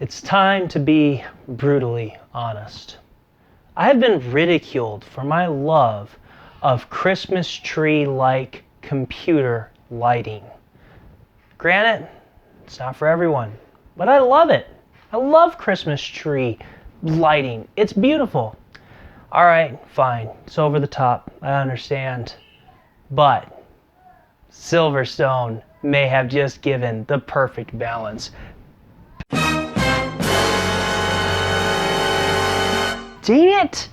It's time to be brutally honest. I have been ridiculed for my love of Christmas tree-like computer lighting. Granted, it's not for everyone, but I love it. I love Christmas tree lighting. It's beautiful. All right, fine. It's over the top. I understand. But SilverStone may have just given the perfect balance. Dang it!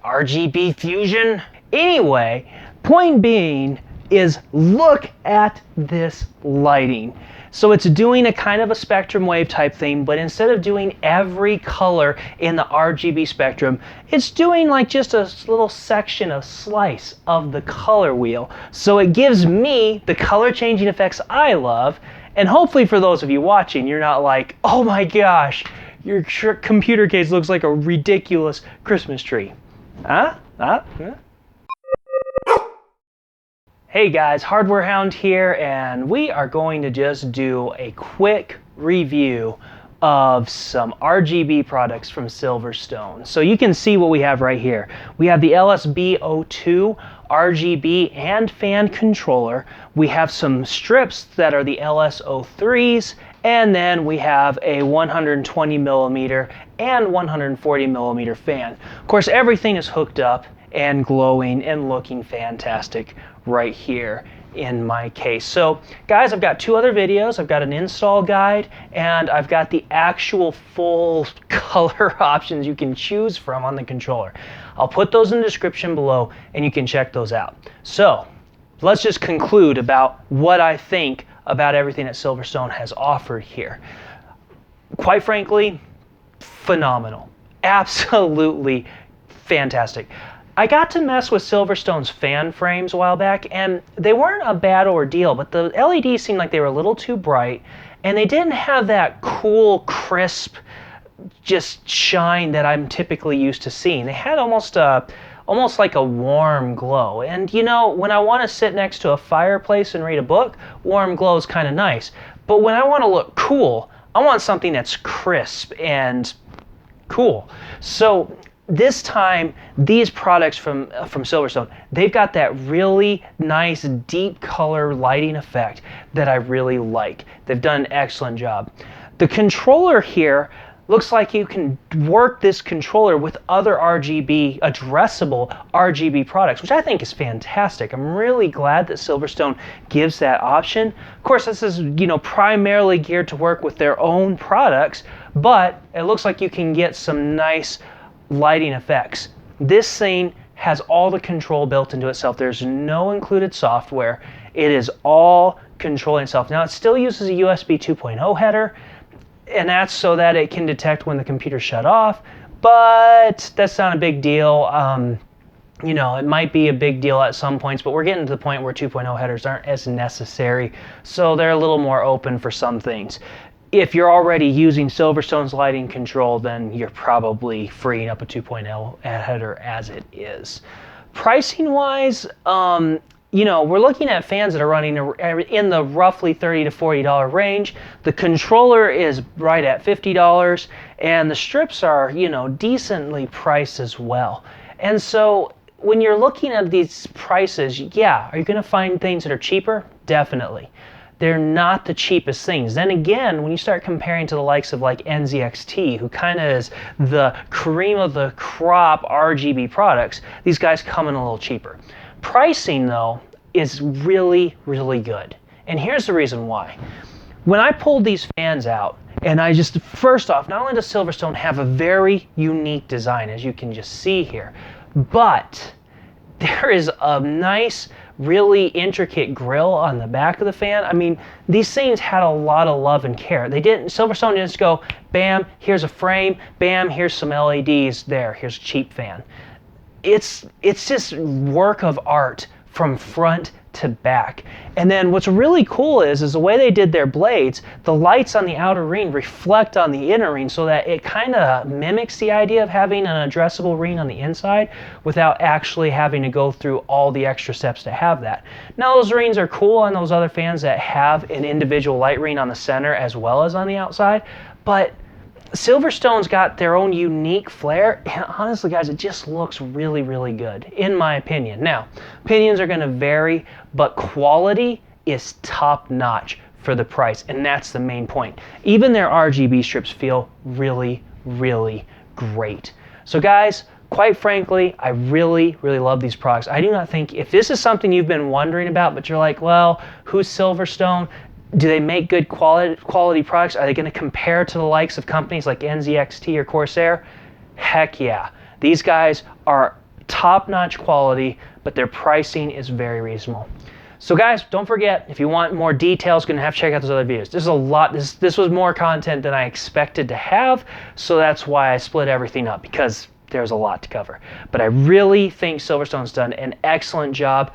RGB fusion? Anyway, point being is look at this lighting. So it's doing a kind of a spectrum wave type thing, but instead of doing every color in the RGB spectrum, it's doing like just a little section, a slice of the color wheel. So it gives me the color changing effects I love, and hopefully for those of you watching, you're not like, oh my gosh, your computer case looks like a ridiculous Christmas tree. Huh? Hey guys, Hardware Hound here, and we are going to just do a quick review of some RGB products from SilverStone. So you can see what we have right here. We have the LSB02 RGB and fan controller. We have some strips that are the LS03s, and then we have a 120 millimeter and 140 millimeter fan. Of course, everything is hooked up and glowing and looking fantastic right here in my case. So guys, I've got two other videos. I've got an install guide, and I've got the actual full color options you can choose from on the controller. I'll put those in the description below and you can check those out. So let's just conclude about what I think about everything that SilverStone has offered here. Quite frankly, phenomenal. Absolutely fantastic. I got to mess with SilverStone's fan frames a while back, and they weren't a bad ordeal, but the LEDs seemed like they were a little too bright, and they didn't have that cool, crisp, just shine that I'm typically used to seeing. They had almost like a warm glow. And you know, when I want to sit next to a fireplace and read a book, warm glow is kind of nice. But when I want to look cool, I want something that's crisp and cool. So this time, these products from SilverStone, they've got that really nice deep color lighting effect that I really like. They've done an excellent job. The controller here looks like you can work this controller with other RGB, addressable RGB products, which I think is fantastic. I'm really glad that SilverStone gives that option. Of course, this is, you know, primarily geared to work with their own products, but it looks like you can get some nice lighting effects. This thing has all the control built into itself. There's no included software. It is all controlling itself. Now, it still uses a USB 2.0 header, and that's so that it can detect when the computer shut off, but that's not a big deal. You know, it might be a big deal at some points, but we're getting to the point where 2.0 headers aren't as necessary, so they're a little more open for some things. If you're already using SilverStone's lighting control, then you're probably freeing up a 2.0 header as it is. Pricing wise, you know, we're looking at fans that are running in the roughly $30 to $40 range. The controller is right at $50, and the strips are, you know, decently priced as well. And so when you're looking at these prices, yeah, are you going to find things that are cheaper? Definitely. They're not the cheapest things. Then again, when you start comparing to the likes of like NZXT, who kind of is the cream of the crop RGB products, these guys come in a little cheaper. Pricing, though, is really, really good. And here's the reason why. When I pulled these fans out, and I just, first off, not only does SilverStone have a very unique design, as you can just see here, but there is a nice, really intricate grill on the back of the fan. I mean, these things had a lot of love and care. SilverStone didn't just go, bam, here's a frame, bam, here's some LEDs, there, here's a cheap fan. It's just work of art from front to back. And then what's really cool is the way they did their blades, the lights on the outer ring reflect on the inner ring so that it kind of mimics the idea of having an addressable ring on the inside without actually having to go through all the extra steps to have that. Now those rings are cool on those other fans that have an individual light ring on the center as well as on the outside, but SilverStone's got their own unique flair, and honestly guys, it just looks really, really good, in my opinion. Now, opinions are gonna vary, but quality is top notch for the price, and that's the main point. Even their RGB strips feel really, really great. So guys, quite frankly, I really, really love these products. I do not think, if this is something you've been wondering about, but you're like, well, who's SilverStone? Do they make good quality products? Are they going to compare to the likes of companies like NZXT or Corsair? Heck yeah. These guys are top-notch quality, but their pricing is very reasonable. So guys, don't forget, if you want more details, you're going to have to check out those other videos. This is a lot. This was more content than I expected to have, so that's why I split everything up, because there's a lot to cover. But I really think SilverStone's done an excellent job.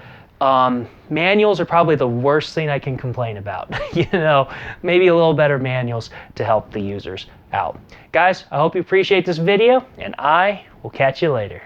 Manuals are probably the worst thing I can complain about. You know, maybe a little better manuals to help the users out. Guys, I hope you appreciate this video, and I will catch you later.